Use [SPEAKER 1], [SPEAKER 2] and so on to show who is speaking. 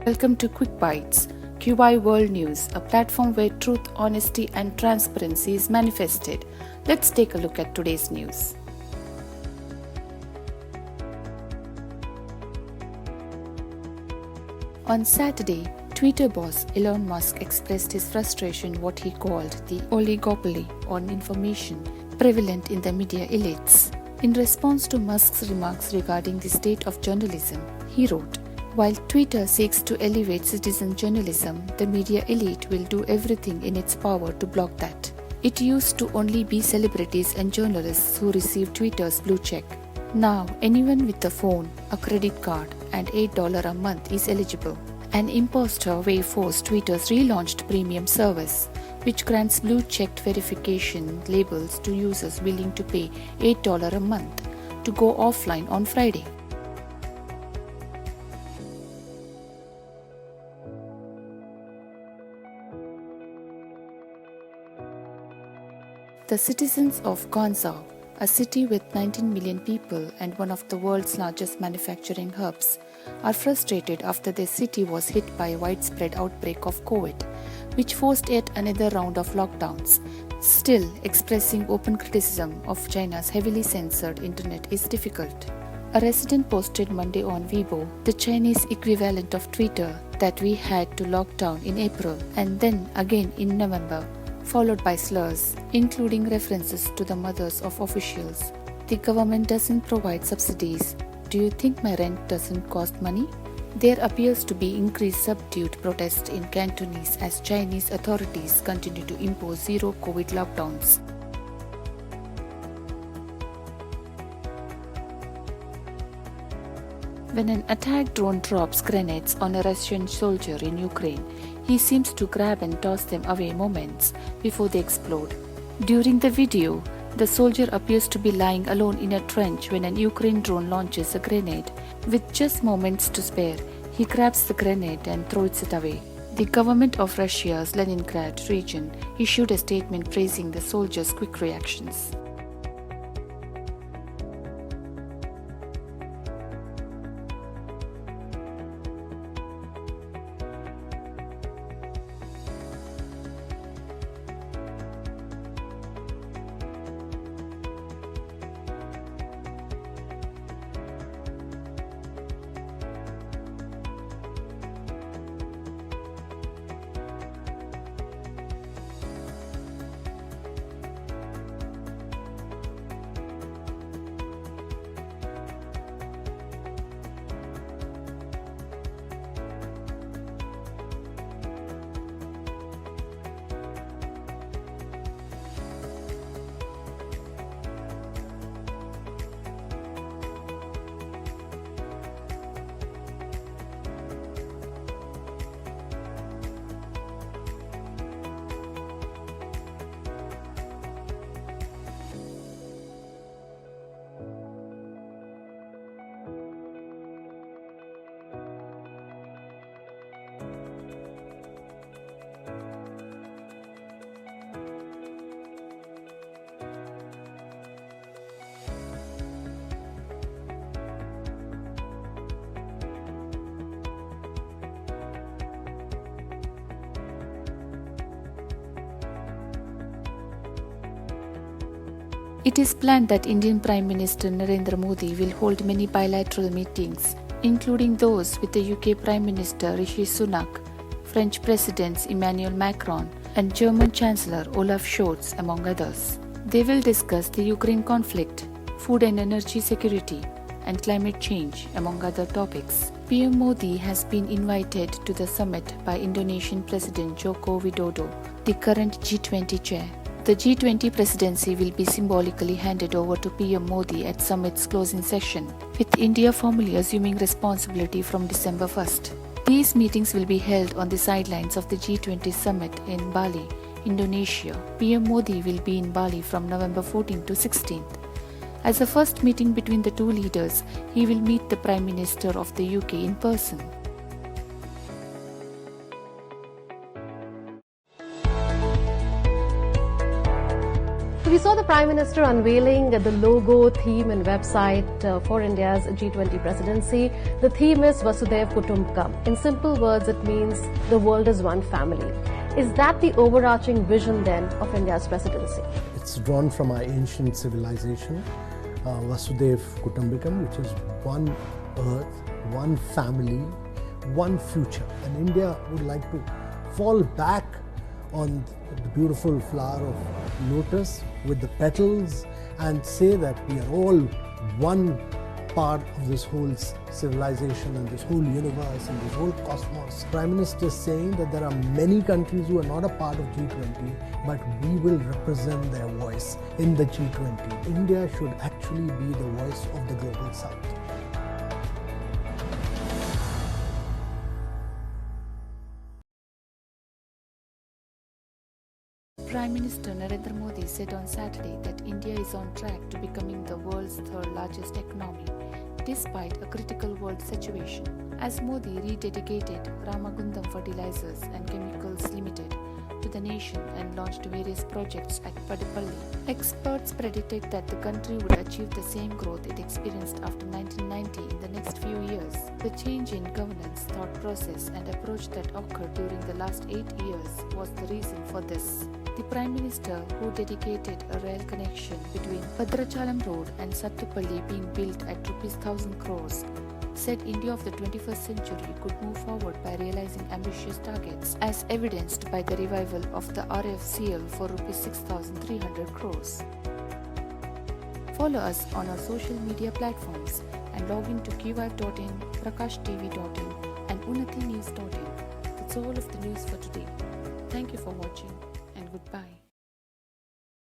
[SPEAKER 1] Welcome to Quick Bytes, Qvive World News, a platform where truth, honesty, and transparency is manifested. Let's take a look at today's news. On Saturday, Twitter boss Elon Musk expressed his frustration what he called the oligopoly on information prevalent in the media elites. In response to Musk's remarks regarding the state of journalism, he wrote, "While Twitter seeks to elevate citizen journalism, the media elite will do everything in its power to block that. It used to only be celebrities and journalists who receive Twitter's blue check. Now, anyone with a phone, a credit card, and $8 a month is eligible." An imposter forced Twitter's relaunched premium service, which grants blue-checked verification labels to users willing to pay $8 a month, to go offline on Friday. The citizens of Qvive, a city with 19 million people and one of the world's largest manufacturing hubs, are frustrated after their city was hit by a widespread outbreak of COVID, which forced yet another round of lockdowns. Still, expressing open criticism of China's heavily censored internet is difficult. A resident posted Monday on Weibo, the Chinese equivalent of Twitter, that we had to lock down in April and then again in November, followed by slurs, including references to the mothers of officials. "The government doesn't provide subsidies. Do you think my rent doesn't cost money?" There appears to be increased subdued protest in Cantonese as Chinese authorities continue to impose zero-COVID lockdowns. When an attack drone drops grenades on a Russian soldier in Ukraine, he seems to grab and toss them away moments before they explode. During the video, the soldier appears to be lying alone in a trench when an Ukraine drone launches a grenade. With just moments to spare, he grabs the grenade and throws it away. The government of Russia's Leningrad region issued a statement praising the soldier's quick reactions. It is planned that Indian Prime Minister Narendra Modi will hold many bilateral meetings, including those with the UK Prime Minister Rishi Sunak, French Presidents Emmanuel Macron, and German Chancellor Olaf Scholz, among others. They will discuss the Ukraine conflict, food and energy security, and climate change, among other topics. PM Modi has been invited to the summit by Indonesian President Joko Widodo, the current G20 chair. The G20 presidency will be symbolically handed over to PM Modi at summit's closing session, with India formally assuming responsibility from December 1st. These meetings will be held on the sidelines of the G20 summit in Bali, Indonesia. PM Modi will be in Bali from November 14th to 16th. As a first meeting between the two leaders, he will meet the Prime Minister of the UK in person.
[SPEAKER 2] We saw the Prime Minister unveiling the logo, theme and website for India's G20 presidency. The theme is Vasudev Kutumbakam. In simple words, it means the world is one family. Is that the overarching vision then of India's presidency?
[SPEAKER 3] It's drawn from our ancient civilization, Vasudev Kutumbakam, which is one earth, one family, one future. And India would like to fall back on the beautiful flower of lotus with the petals and say that we are all one part of this whole civilization and this whole universe and this whole cosmos. Prime Minister is saying that there are many countries who are not a part of G20, but we will represent their voice in the G20. India should actually be the voice of the global south.
[SPEAKER 1] Prime Minister Narendra Modi said on Saturday that India is on track to becoming the world's third largest economy, despite a critical world situation. As Modi rededicated Ramagundam Fertilizers and Chemicals Limited to the nation and launched various projects at Padapalli, experts predicted that the country would achieve the same growth it experienced after 1990 in the next few years. The change in governance, thought process and approach that occurred during the last 8 years was the reason for this. The Prime Minister, who dedicated a rail connection between Bhadrachalam Road and Sattupalli being built at ₹1,000 crores, said India of the 21st century could move forward by realizing ambitious targets, as evidenced by the revival of the RFCL for ₹6,300 crores. Follow us on our social media platforms and log in to Qvive.in, prakashtv.in and unnatinews.in. That's all of the news for today. Thank you for watching and goodbye.